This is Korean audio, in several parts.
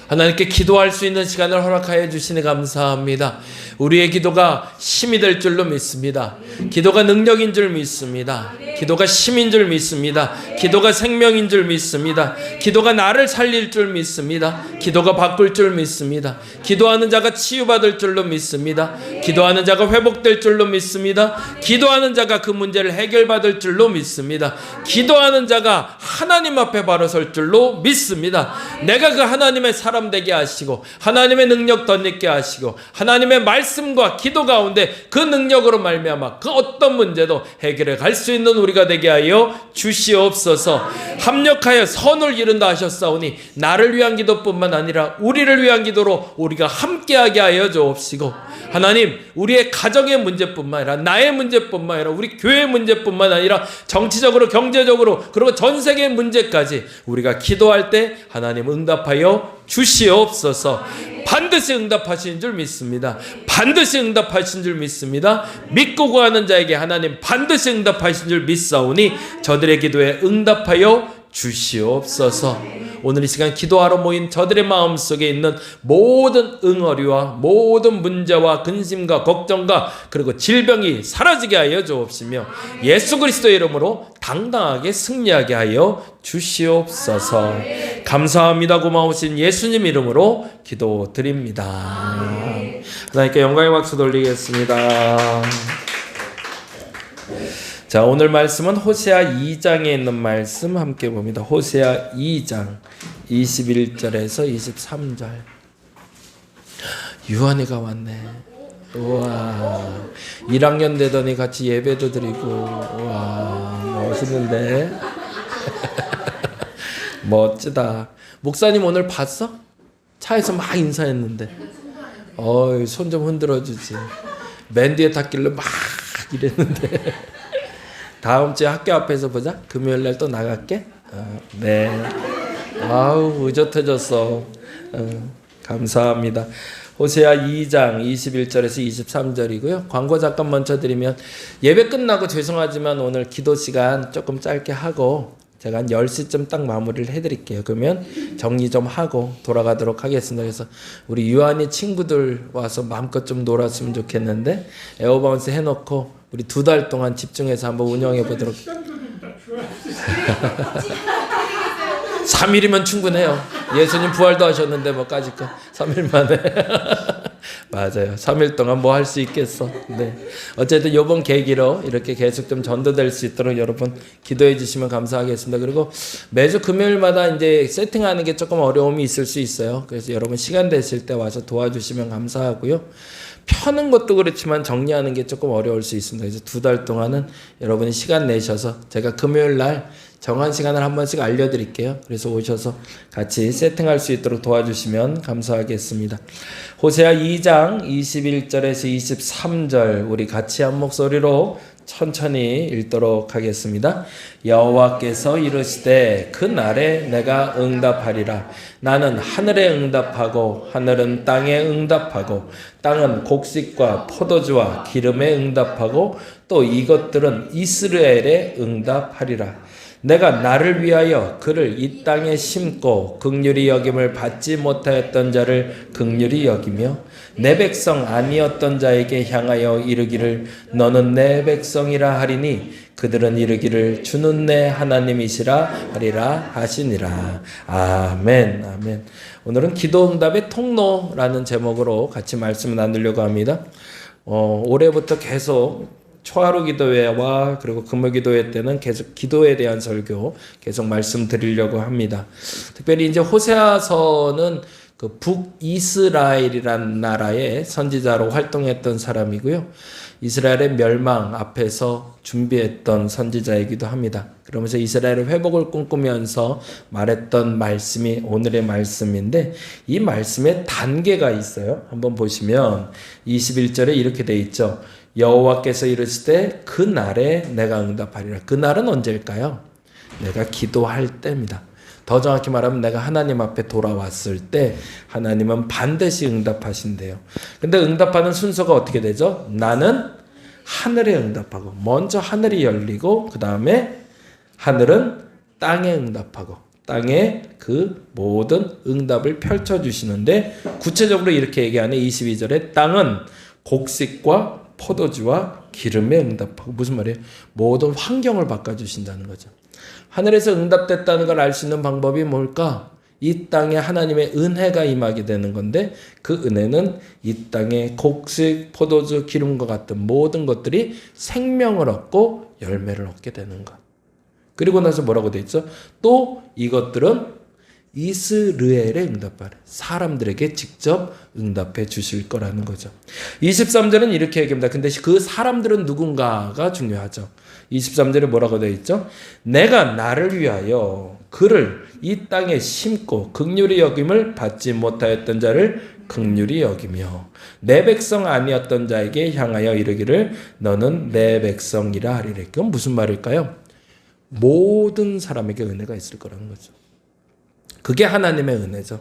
하나님께 기도할 수 있는 시간을 허락하여 주시니 감사합니다. 우리의 기도가 힘이 될 줄로 믿습니다. 기도가 능력인 줄 믿습니다. 기도가 힘인 줄 믿습니다. 기도가 생명인 줄 믿습니다. 기도가 나를 살릴 줄 믿습니다. 기도가 바꿀 줄 믿습니다. 기도하는 자가 치유받을 줄로 믿습니다. 기도하는 자가 회복될 줄로 믿습니다. 기도하는 자가 그 문제를 해결받을 줄로 믿습니다. 기도하는 자가 하나님 앞에 바로 설 줄로 믿습니다. 내가 그 하나님의 사람 되게 하시고 하나님의 능력 덧입게 하시고 하나님의 말씀과 기도 가운데 그 능력으로 말미암아 그 어떤 문제도 해결해 갈 수 있는 우리가 되게 하여 주시옵소서. 합력하여 선을 이룬다 하셨사오니 나를 위한 기도뿐만 아니라 우리를 위한 기도로 우리가 함께하게 하여 주옵시고, 하나님 우리의 가정의 문제뿐만 아니라 나의 문제뿐만 아니라 우리 교회의 문제뿐만 아니라 정치적으로 경제적으로 그리고 전 세계의 문제까지 우리가 기도할 때 하나님 응답하여 주시옵소서. 반드시 응답하신 줄 믿습니다. 반드시 응답하신 줄 믿습니다. 믿고 구하는 자에게 하나님 반드시 응답하신 줄 믿사오니 저들의 기도에 응답하여 주시옵소서. 오늘 이 시간 기도하러 모인 저들의 마음속에 있는 모든 응어리와 모든 문제와 근심과 걱정과 그리고 질병이 사라지게 하여 주옵시며 예수 그리스도의 이름으로 당당하게 승리하게 하여 주시옵소서. 감사합니다. 고마우신 예수님 이름으로 기도드립니다. 하나님께 영광의 박수 돌리겠습니다. 자, 오늘 말씀은 호세아 2장에 있는 말씀 함께 봅니다. 호세아 2장 21절에서 23절. 유한이가 왔네. 우와, 1학년 되더니 같이 예배도 드리고, 우와, 멋있는데. 멋지다. 목사님 오늘 봤어? 차에서 막 인사했는데. 손 좀 흔들어주지. 맨 뒤에 탔길래 막 이랬는데. 다음 주에 학교 앞에서 보자. 금요일 날 또 나갈게. 네. 아우, 의젓해졌어. 감사합니다. 호세아 2장 21절에서 23절이고요. 광고 잠깐 먼저 드리면, 예배 끝나고 죄송하지만 오늘 기도 시간 조금 짧게 하고 제가 한 10시쯤 딱 마무리를 해드릴게요. 그러면 정리 좀 하고 돌아가도록 하겠습니다. 그래서 우리 유한이 친구들 와서 마음껏 좀 놀았으면 좋겠는데, 에어바운스 해놓고 우리 2달 동안 집중해서 한번 운영해 보도록. 3일이면 충분해요. 예수님 부활도 하셨는데 뭐까짓 거 3일 만에. 맞아요. 3일 동안 뭐 할 수 있겠어. 네. 어쨌든 이번 계기로 이렇게 계속 좀 전도될 수 있도록 여러분 기도해 주시면 감사하겠습니다. 그리고 매주 금요일마다 이제 세팅하는 게 조금 어려움이 있을 수 있어요. 그래서 여러분 시간 되실 때 와서 도와주시면 감사하고요. 펴는 것도 그렇지만 정리하는 게 조금 어려울 수 있습니다. 그래서 2달 동안은 여러분이 시간 내셔서 제가 금요일 날 정한 시간을 한 번씩 알려드릴게요. 그래서 오셔서 같이 세팅할 수 있도록 도와주시면 감사하겠습니다. 호세아 2장 21절에서 23절 우리 같이 한 목소리로 천천히 읽도록 하겠습니다. 여호와께서 이르시되 그 날에 내가 응답하리라. 나는 하늘에 응답하고 하늘은 땅에 응답하고 땅은 곡식과 포도주와 기름에 응답하고 또 이것들은 이스라엘에 응답하리라. 내가 나를 위하여 그를 이 땅에 심고 긍휼히 여김을 받지 못하였던 자를 긍휼히 여기며 내 백성 아니었던 자에게 향하여 이르기를 너는 내 백성이라 하리니 그들은 이르기를 주는 내 하나님이시라 하리라 하시니라. 아멘. 아멘. 오늘은 기도응답의 통로라는 제목으로 같이 말씀을 나누려고 합니다. 올해부터 계속 초하루 기도회와 그리고 금요 기도회 때는 계속 기도에 대한 설교 계속 말씀드리려고 합니다. 특별히 이제 호세아서는 그 북이스라엘이라는 나라의 선지자로 활동했던 사람이고요. 이스라엘의 멸망 앞에서 준비했던 선지자이기도 합니다. 그러면서 이스라엘의 회복을 꿈꾸면서 말했던 말씀이 오늘의 말씀인데, 이 말씀에 단계가 있어요. 한번 보시면 21절에 이렇게 돼 있죠. 여호와께서 이르시되 그 날에 내가 응답하리라. 그 날은 언제일까요? 내가 기도할 때입니다. 더 정확히 말하면 내가 하나님 앞에 돌아왔을 때 하나님은 반드시 응답하신대요. 근데 응답하는 순서가 어떻게 되죠? 나는 하늘에 응답하고, 먼저 하늘이 열리고 그 다음에 하늘은 땅에 응답하고, 땅에 그 모든 응답을 펼쳐주시는데 구체적으로 이렇게 얘기하네. 22절에 땅은 곡식과 포도주와 기름에 응답하고. 무슨 말이에요? 모든 환경을 바꿔주신다는 거죠. 하늘에서 응답됐다는 걸 알 수 있는 방법이 뭘까? 이 땅에 하나님의 은혜가 임하게 되는 건데 그 은혜는 이 땅에 곡식, 포도주, 기름과 같은 모든 것들이 생명을 얻고 열매를 얻게 되는 것. 그리고 나서 뭐라고 돼 있죠? 또 이것들은 이스라엘에 응답하래. 사람들에게 직접 응답해 주실 거라는 거죠. 23절은 이렇게 얘기합니다. 근데 그 사람들은 누군가가 중요하죠. 23절에 뭐라고 되어 있죠? 내가 나를 위하여 그를 이 땅에 심고 긍휼히 여김을 받지 못하였던 자를 긍휼히 여기며 내 백성 아니었던 자에게 향하여 이르기를 너는 내 백성이라 하리래. 그건 무슨 말일까요? 모든 사람에게 은혜가 있을 거라는 거죠. 그게 하나님의 은혜죠.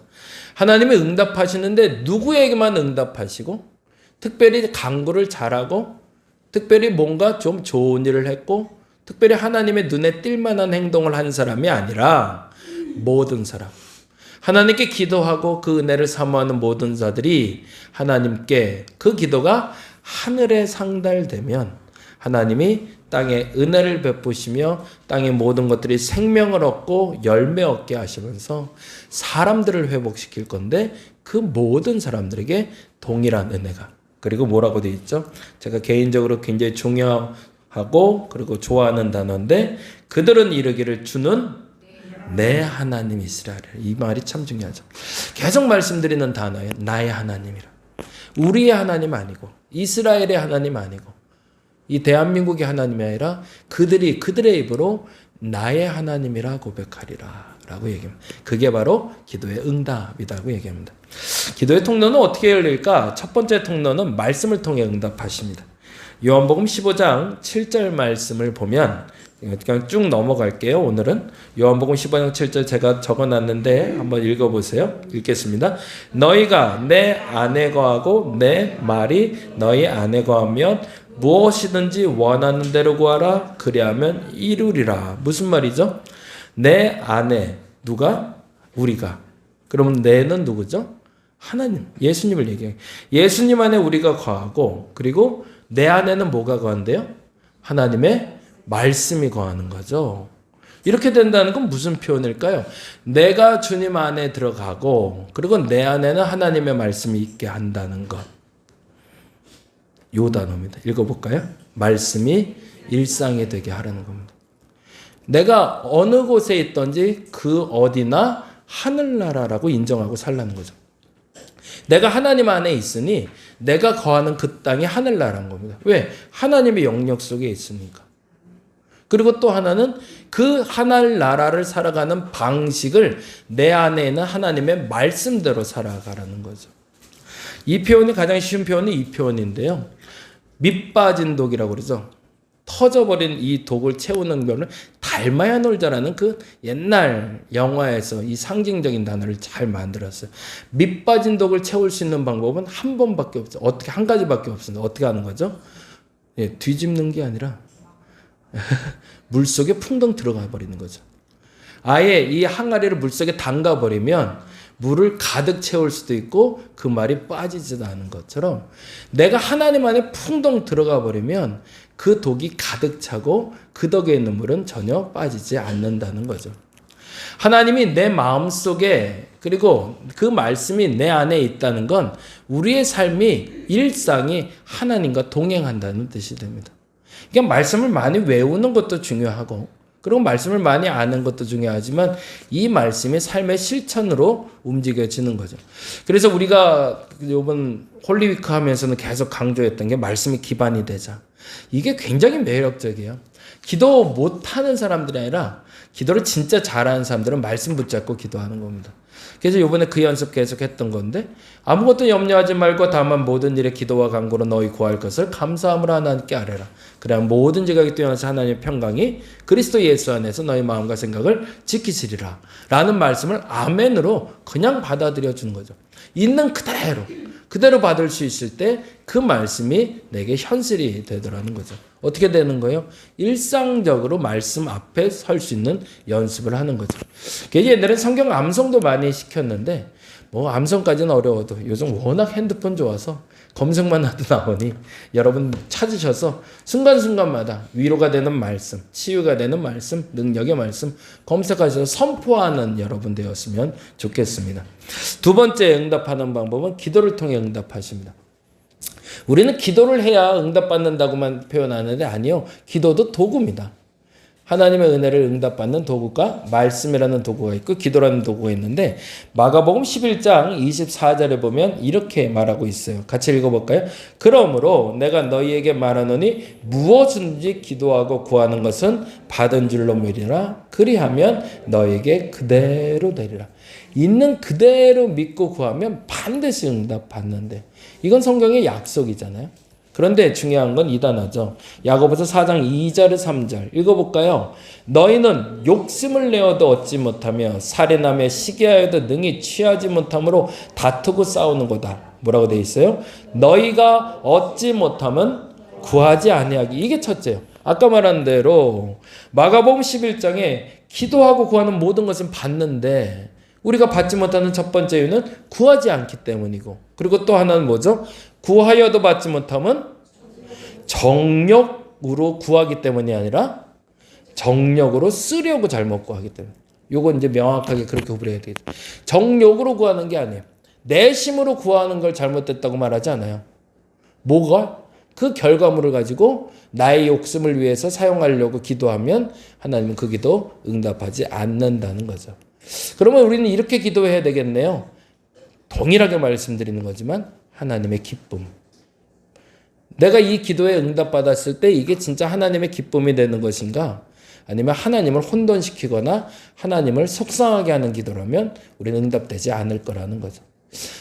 하나님이 응답하시는데 누구에게만 응답하시고 특별히 간구를 잘하고 특별히 뭔가 좀 좋은 일을 했고 특별히 하나님의 눈에 띌 만한 행동을 한 사람이 아니라 모든 사람, 하나님께 기도하고 그 은혜를 사모하는 모든 자들이 하나님께 그 기도가 하늘에 상달되면 하나님이 땅에 은혜를 베푸시며 땅의 모든 것들이 생명을 얻고 열매 얻게 하시면서 사람들을 회복시킬 건데 그 모든 사람들에게 동일한 은혜가. 그리고 뭐라고 되어 있죠? 제가 개인적으로 굉장히 중요하고 그리고 좋아하는 단어인데 그들은 이르기를 주는 내 하나님이시라. 이 말이 참 중요하죠. 계속 말씀드리는 단어예요. 나의 하나님이라. 우리의 하나님 아니고 이스라엘의 하나님 아니고 이 대한민국의 하나님이 아니라 그들이 그들의 입으로 나의 하나님이라 고백하리라 라고 얘기합니다. 그게 바로 기도의 응답이라고 얘기합니다. 기도의 통로는 어떻게 열릴까? 첫 번째 통로는 말씀을 통해 응답하십니다. 요한복음 15장 7절 말씀을 보면 그냥 쭉 넘어갈게요. 오늘은 요한복음 15장 7절 제가 적어놨는데 한번 읽어보세요. 읽겠습니다. 너희가 내 안에 거하고 내 말이 너희 안에 거하면 무엇이든지 원하는 대로 구하라. 그리하면 이루리라. 무슨 말이죠? 내 안에 누가? 우리가. 그럼 내는 누구죠? 하나님, 예수님을 얘기해요. 예수님 안에 우리가 거하고 그리고 내 안에는 뭐가 거한대요? 하나님의 말씀이 거하는 거죠. 이렇게 된다는 건 무슨 표현일까요? 내가 주님 안에 들어가고 그리고 내 안에는 하나님의 말씀이 있게 한다는 것. 요 단어입니다. 읽어볼까요? 말씀이 일상이 되게 하라는 겁니다. 내가 어느 곳에 있든지 그 어디나 하늘나라라고 인정하고 살라는 거죠. 내가 하나님 안에 있으니 내가 거하는 그 땅이 하늘나라인 겁니다. 왜? 하나님의 영역 속에 있으니까. 그리고 또 하나는 그 하늘나라를 살아가는 방식을 내 안에 있는 하나님의 말씀대로 살아가라는 거죠. 이 표현이 가장 쉬운 표현이 이 표현인데요. 밑 빠진 독이라고 그러죠. 터져버린 이 독을 채우는 거를 닮아야 놀자라는 그 옛날 영화에서 이 상징적인 단어를 잘 만들었어요. 밑 빠진 독을 채울 수 있는 방법은 한 번밖에 없어요. 어떻게 한 가지밖에 없습니다. 어떻게 하는 거죠? 예, 뒤집는 게 아니라 물속에 풍덩 들어가 버리는 거죠. 아예 이 항아리를 물속에 담가 버리면 물을 가득 채울 수도 있고 그 말이 빠지지도 않은 것처럼 내가 하나님 안에 풍덩 들어가 버리면 그 독이 가득 차고 그 덕에 있는 물은 전혀 빠지지 않는다는 거죠. 하나님이 내 마음속에 그리고 그 말씀이 내 안에 있다는 건 우리의 삶이 일상이 하나님과 동행한다는 뜻이 됩니다. 그러니까 말씀을 많이 외우는 것도 중요하고 그리고 말씀을 많이 아는 것도 중요하지만 이 말씀이 삶의 실천으로 움직여지는 거죠. 그래서 우리가 이번 홀리위크 하면서는 계속 강조했던 게 말씀이 기반이 되자. 이게 굉장히 매력적이에요. 기도 못하는 사람들이 아니라 기도를 진짜 잘하는 사람들은 말씀 붙잡고 기도하는 겁니다. 그래서 이번에 그 연습 계속 했던 건데 아무것도 염려하지 말고 다만 모든 일에 기도와 간구로 너희 구할 것을 감사함으로 하나님께 아뢰라. 그래야 모든 지각이 뛰어나서 하나님의 평강이 그리스도 예수 안에서 너희 마음과 생각을 지키시리라 라는 말씀을 아멘으로 그냥 받아들여 주는 거죠. 있는 그대로 그대로 받을 수 있을 때 그 말씀이 내게 현실이 되더라는 거죠. 어떻게 되는 거예요? 일상적으로 말씀 앞에 설 수 있는 연습을 하는 거죠. 옛날에 성경 암송도 많이 시켰는데 뭐 암송까지는 어려워도 요즘 워낙 핸드폰 좋아서 검색만 해도 나오니 여러분 찾으셔서 순간순간마다 위로가 되는 말씀, 치유가 되는 말씀, 능력의 말씀 검색하셔서 선포하는 여러분 되었으면 좋겠습니다. 두 번째 응답하는 방법은 기도를 통해 응답하십니다. 우리는 기도를 해야 응답받는다고만 표현하는데 아니요. 기도도 도구입니다. 하나님의 은혜를 응답받는 도구가 말씀이라는 도구가 있고 기도라는 도구가 있는데 마가복음 11장 24절에 보면 이렇게 말하고 있어요. 같이 읽어볼까요? 그러므로 내가 너희에게 말하노니 무엇든지 기도하고 구하는 것은 받은 줄로 믿으라. 그리하면 너희에게 그대로 되리라. 있는 그대로 믿고 구하면 반드시 응답받는데 이건 성경의 약속이잖아요. 그런데 중요한 건 이 단어죠. 야고보서 4장 2절 3절 읽어볼까요? 너희는 욕심을 내어도 얻지 못하며 살인하며 시기하여도 능히 취하지 못함으로 다투고 싸우는 거다. 뭐라고 돼 있어요? 너희가 얻지 못하면 구하지 아니하기. 이게 첫째요. 아까 말한 대로 마가복음 11장에 기도하고 구하는 모든 것은 받는데 우리가 받지 못하는 첫 번째 이유는 구하지 않기 때문이고 그리고 또 하나는 뭐죠? 구하여도 받지 못하면 정력으로 구하기 때문이 아니라 정력으로 쓰려고 잘못 구하기 때문에 요건 이제 명확하게 그렇게 구분해야 되겠죠. 정력으로 구하는 게 아니에요. 내심으로 구하는 걸 잘못됐다고 말하지 않아요. 뭐가? 그 결과물을 가지고 나의 욕심을 위해서 사용하려고 기도하면 하나님은 그 기도 응답하지 않는다는 거죠. 그러면 우리는 이렇게 기도해야 되겠네요. 동일하게 말씀드리는 거지만 하나님의 기쁨. 내가 이 기도에 응답받았을 때 이게 진짜 하나님의 기쁨이 되는 것인가? 아니면 하나님을 혼돈시키거나 하나님을 속상하게 하는 기도라면 우리는 응답되지 않을 거라는 거죠.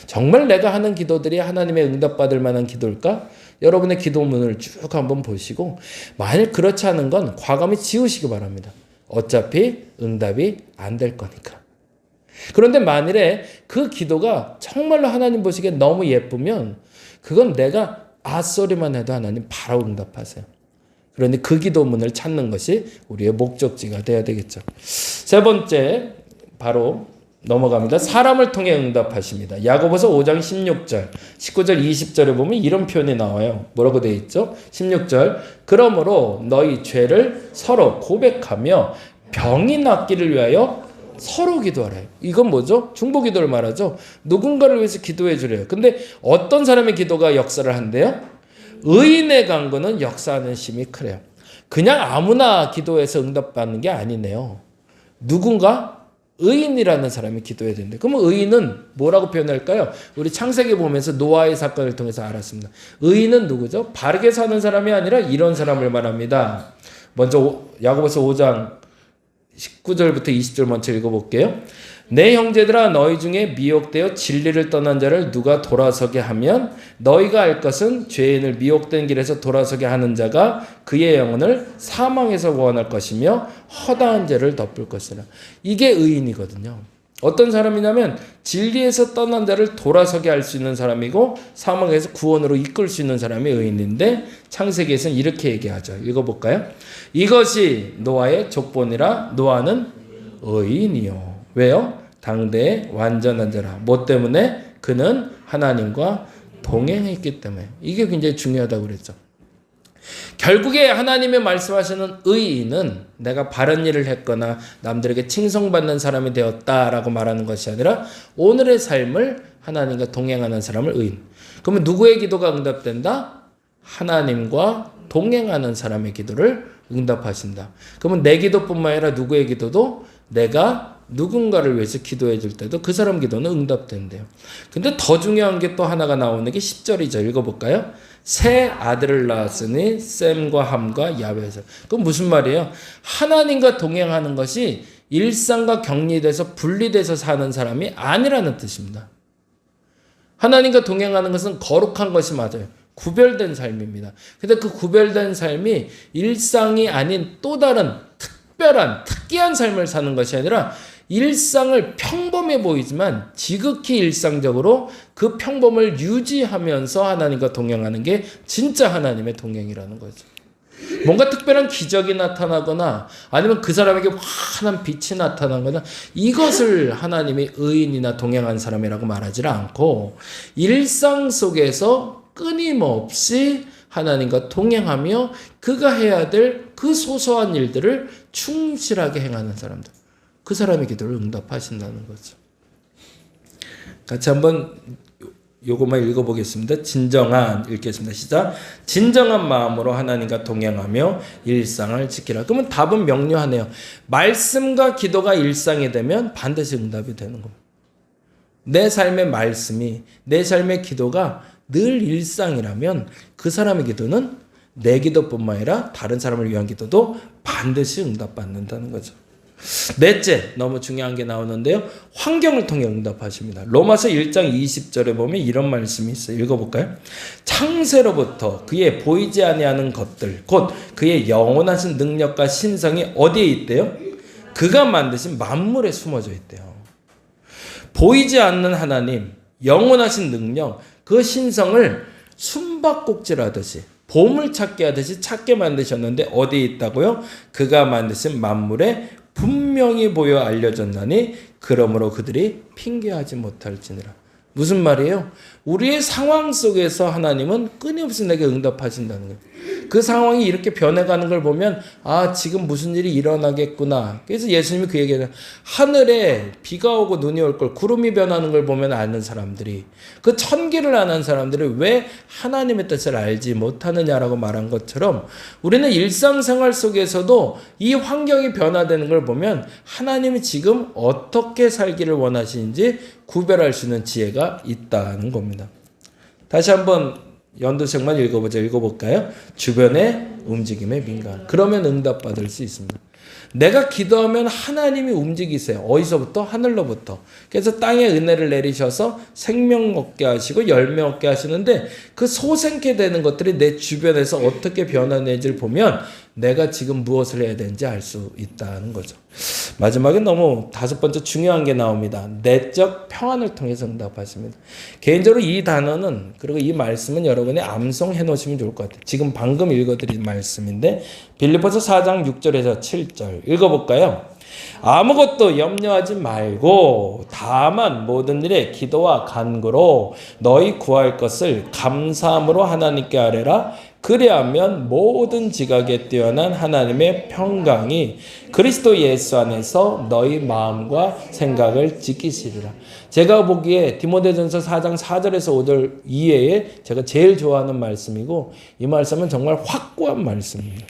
정말 내가 하는 기도들이 하나님의 응답받을 만한 기도일까? 여러분의 기도문을 쭉 한번 보시고 만일 그렇지 않은 건 과감히 지우시기 바랍니다. 어차피 응답이 안 될 거니까. 그런데 만일에 그 기도가 정말로 하나님 보시기에 너무 예쁘면 그건 내가 소리만 해도 하나님 바로 응답하세요. 그러니 그 기도문을 찾는 것이 우리의 목적지가 돼야 되겠죠. 세 번째 바로 넘어갑니다. 사람을 통해 응답하십니다. 야고보서 5장 16절, 19절, 20절에 보면 이런 표현이 나와요. 뭐라고 되어 있죠? 16절 그러므로 너희 죄를 서로 고백하며 병이 낫기를 위하여 서로 기도하라. 이건 뭐죠? 중보기도를 말하죠. 누군가를 위해서 기도해 주래요. 근데 어떤 사람의 기도가 역사를 한대요? 의인의 간구는 역사하는 힘이 크래요. 그냥 아무나 기도해서 응답받는 게 아니네요. 누군가 의인이라는 사람이 기도해야 되는데 그러면 의인은 뭐라고 표현할까요? 우리 창세기 보면서 노아의 사건을 통해서 알았습니다. 의인은 누구죠? 바르게 사는 사람이 아니라 이런 사람을 말합니다. 먼저 야고보서 5장 19절부터 20절 먼저 읽어볼게요. 내 형제들아 너희 중에 미혹되어 진리를 떠난 자를 누가 돌아서게 하면 너희가 알 것은 죄인을 미혹된 길에서 돌아서게 하는 자가 그의 영혼을 사망에서 구원할 것이며 허다한 죄를 덮을 것이라. 이게 의인이거든요. 어떤 사람이냐면 진리에서 떠난 자를 돌아서게 할 수 있는 사람이고 사망에서 구원으로 이끌 수 있는 사람이 의인인데 창세기에서는 이렇게 얘기하죠. 읽어볼까요? 이것이 노아의 족본이라 노아는 의인이요. 왜요? 당대의 완전한 자라. 뭐 때문에? 그는 하나님과 동행했기 때문에. 이게 굉장히 중요하다고 그랬죠. 결국에 하나님의 말씀하시는 의인은 내가 바른 일을 했거나 남들에게 칭송받는 사람이 되었다라고 말하는 것이 아니라 오늘의 삶을 하나님과 동행하는 사람을 의인. 그러면 누구의 기도가 응답된다? 하나님과 동행하는 사람의 기도를 응답하신다. 그러면 내 기도뿐만 아니라 누구의 기도도 내가 누군가를 위해서 기도해 줄 때도 그 사람 기도는 응답된대요. 근데 더 중요한 게 또 하나가 나오는 게 10절이죠. 읽어볼까요? 새 아들을 낳았으니 셈과 함과 야벳을. 그건 무슨 말이에요? 하나님과 동행하는 것이 일상과 격리돼서 분리돼서 사는 사람이 아니라는 뜻입니다. 하나님과 동행하는 것은 거룩한 것이 맞아요. 구별된 삶입니다. 근데 그 구별된 삶이 일상이 아닌 또 다른 특별한 특이한 삶을 사는 것이 아니라 일상을 평범해 보이지만 지극히 일상적으로 그 평범을 유지하면서 하나님과 동행하는 게 진짜 하나님의 동행이라는 거죠. 뭔가 특별한 기적이 나타나거나 아니면 그 사람에게 환한 빛이 나타나거나 이것을 하나님의 의인이나 동행한 사람이라고 말하지 않고 일상 속에서 끊임없이 하나님과 동행하며 그가 해야 될 그 소소한 일들을 충실하게 행하는 사람들, 그 사람의 기도를 응답하신다는 거죠. 같이 한번 요것만 읽어보겠습니다. 읽겠습니다. 시작. 진정한 마음으로 하나님과 동행하며 일상을 지키라. 그러면 답은 명료하네요. 말씀과 기도가 일상이 되면 반드시 응답이 되는 겁니다. 내 삶의 말씀이, 내 삶의 기도가 늘 일상이라면 그 사람의 기도는 내 기도뿐만 아니라 다른 사람을 위한 기도도 반드시 응답받는다는 거죠. 넷째, 너무 중요한 게 나오는데요. 환경을 통해 응답하십니다. 로마서 1장 20절에 보면 이런 말씀이 있어요. 읽어볼까요? 창세로부터 그의 보이지 아니하는 것들, 곧 그의 영원하신 능력과 신성이 어디에 있대요? 그가 만드신 만물에 숨어져 있대요. 보이지 않는 하나님, 영원하신 능력, 그 신성을 숨바꼭질하듯이 보물 찾게 하듯이 찾게 만드셨는데 어디에 있다고요? 그가 만드신 만물에 분명히 보여 알려졌나니 그러므로 그들이 핑계하지 못할지니라. 무슨 말이에요? 우리의 상황 속에서 하나님은 끊임없이 내게 응답하신다는 거예요. 그 상황이 이렇게 변해가는 걸 보면 아, 지금 무슨 일이 일어나겠구나. 그래서 예수님이 그 얘기를 하늘에 비가 오고 눈이 올 걸 구름이 변하는 걸 보면 아는 사람들이 그 천기를 아는 사람들이 왜 하나님의 뜻을 알지 못하느냐라고 말한 것처럼 우리는 일상생활 속에서도 이 환경이 변화되는 걸 보면 하나님이 지금 어떻게 살기를 원하시는지 구별할 수 있는 지혜가 있다는 겁니다. 다시 한번 연두색만 읽어볼까요? 주변의 움직임에 민감. 그러면 응답받을 수 있습니다. 내가 기도하면 하나님이 움직이세요. 어디서부터? 하늘로부터. 그래서 땅에 은혜를 내리셔서 생명 얻게 하시고 열매 얻게 하시는데 그 소생케 되는 것들이 내 주변에서 어떻게 변화되는지를 보면 내가 지금 무엇을 해야 되는지 알 수 있다는 거죠. 마지막에 너무 다섯 번째 중요한 게 나옵니다. 내적 평안을 통해서 응답하십니다. 개인적으로 이 단어는 그리고 이 말씀은 여러분이 암송해 놓으시면 좋을 것 같아요. 지금 방금 읽어드린 말씀인데 빌립보서 4장 6절에서 7절 읽어볼까요? 아무것도 염려하지 말고 다만 모든 일에 기도와 간구로 너희 구할 것을 감사함으로 하나님께 아뢰라. 그리하면 모든 지각에 뛰어난 하나님의 평강이 그리스도 예수 안에서 너희 마음과 생각을 지키시리라. 제가 보기에 디모데전서 4장 4절에서 5절 이외에 제가 제일 좋아하는 말씀이고 이 말씀은 정말 확고한 말씀입니다.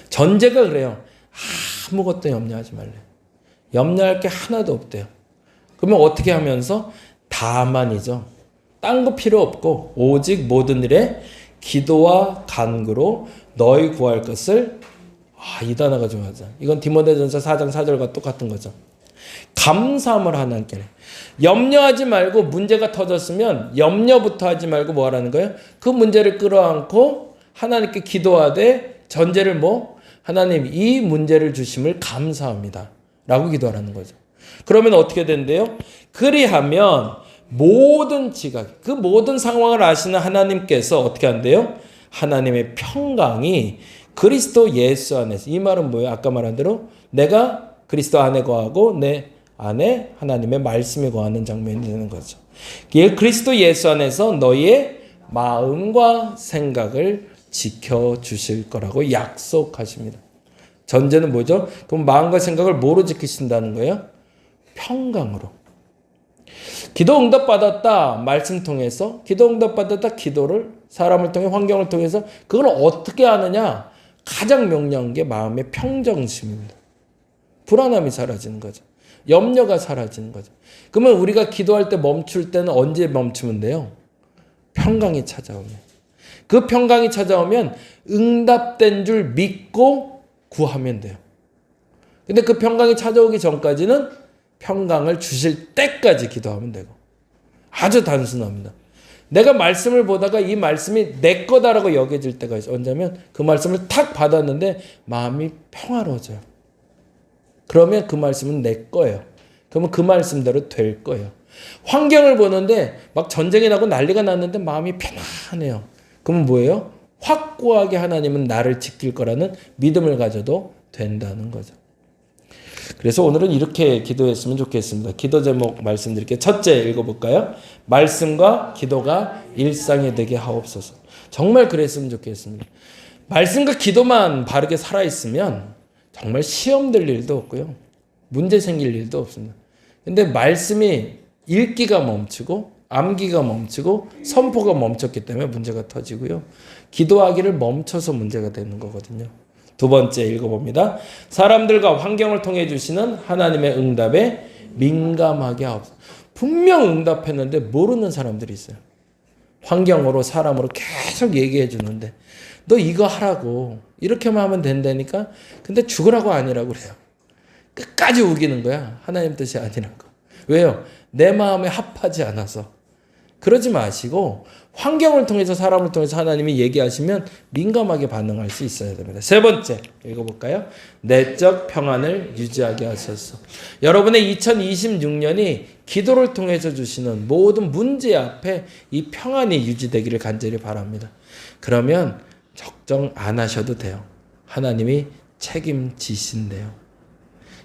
전제가 그래요. 아무것도 염려하지 말래. 염려할 게 하나도 없대요. 그러면 어떻게 하면서? 다만이죠. 딴 거 필요 없고 오직 모든 일에 기도와 간구로 너희 구할 것을 이 단어가 중요하죠. 이건 디모데전서 4장 4절과 똑같은 거죠. 감사함을 하나님께 염려하지 말고 문제가 터졌으면 염려부터 하지 말고 뭐 하라는 거예요? 그 문제를 끌어안고 하나님께 기도하되 전제를 하나님 이 문제를 주심을 감사합니다 라고 기도하라는 거죠. 그러면 어떻게 된대요? 그리하면 모든 지각, 그 모든 상황을 아시는 하나님께서 어떻게 한대요? 하나님의 평강이 그리스도 예수 안에서. 이 말은 뭐예요? 아까 말한 대로 내가 그리스도 안에 거하고 내 안에 하나님의 말씀이 거하는 장면이 되는 거죠. 그리스도 예수 안에서 너희의 마음과 생각을 지켜주실 거라고 약속하십니다. 전제는 뭐죠? 그럼 마음과 생각을 뭐로 지키신다는 거예요? 평강으로. 기도 응답받았다. 말씀 통해서. 기도 응답받았다. 기도를 사람을 통해 환경을 통해서. 그걸 어떻게 하느냐? 가장 명료한 게 마음의 평정심입니다. 불안함이 사라지는 거죠. 염려가 사라지는 거죠. 그러면 우리가 기도할 때 멈출 때는 언제 멈추면 돼요? 평강이 찾아오면. 그 평강이 찾아오면 응답된 줄 믿고 구하면 돼요. 근데 그 평강이 찾아오기 전까지는 평강을 주실 때까지 기도하면 되고. 아주 단순합니다. 내가 말씀을 보다가 이 말씀이 내 거다라고 여겨질 때가 있어요. 언제면 그 말씀을 탁 받았는데 마음이 평화로워져요. 그러면 그 말씀은 내 거예요. 그러면 그 말씀대로 될 거예요. 환경을 보는데 막 전쟁이 나고 난리가 났는데 마음이 편안해요. 그러면 뭐예요? 확고하게 하나님은 나를 지킬 거라는 믿음을 가져도 된다는 거죠. 그래서 오늘은 이렇게 기도했으면 좋겠습니다. 기도 제목 말씀드릴게요. 첫째 읽어볼까요? 말씀과 기도가 일상이 되게 하옵소서. 정말 그랬으면 좋겠습니다. 말씀과 기도만 바르게 살아있으면 정말 시험 될 일도 없고요. 문제 생길 일도 없습니다. 근데 말씀이 읽기가 멈추고 암기가 멈추고 선포가 멈췄기 때문에 문제가 터지고요. 기도하기를 멈춰서 문제가 되는 거거든요. 두 번째 읽어봅니다. 사람들과 환경을 통해 주시는 하나님의 응답에 민감하게 하옵소서. 분명 응답했는데 모르는 사람들이 있어요. 환경으로 사람으로 계속 얘기해 주는데 너 이거 하라고 이렇게만 하면 된다니까 근데 죽으라고 아니라고 그래요. 끝까지 우기는 거야. 하나님 뜻이 아니라고. 왜요? 내 마음에 합하지 않아서. 그러지 마시고 환경을 통해서 사람을 통해서 하나님이 얘기하시면 민감하게 반응할 수 있어야 됩니다. 세 번째 읽어볼까요? 내적 평안을 유지하게 하소서. 여러분의 2026년이 기도를 통해서 주시는 모든 문제 앞에 이 평안이 유지되기를 간절히 바랍니다. 그러면 걱정 안 하셔도 돼요. 하나님이 책임지신대요.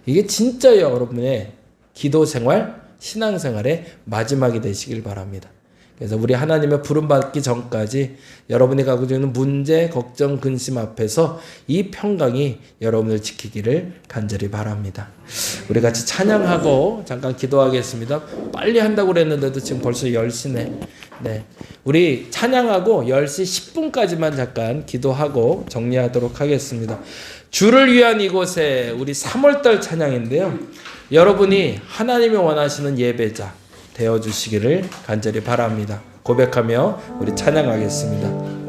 이게 진짜 여러분의 기도 생활, 신앙 생활의 마지막이 되시길 바랍니다. 그래서 우리 하나님의 부름 받기 전까지 여러분이 가지고 있는 문제, 걱정, 근심 앞에서 이 평강이 여러분을 지키기를 간절히 바랍니다. 우리 같이 찬양하고 잠깐 기도하겠습니다. 빨리 한다고 그랬는데도 지금 벌써 10시네. 네. 우리 찬양하고 10시 10분까지만 잠깐 기도하고 정리하도록 하겠습니다. 주를 위한 이곳에 우리 3월달 찬양인데요. 여러분이 하나님이 원하시는 예배자 되어주시기를 간절히 바랍니다. 고백하며 우리 찬양하겠습니다.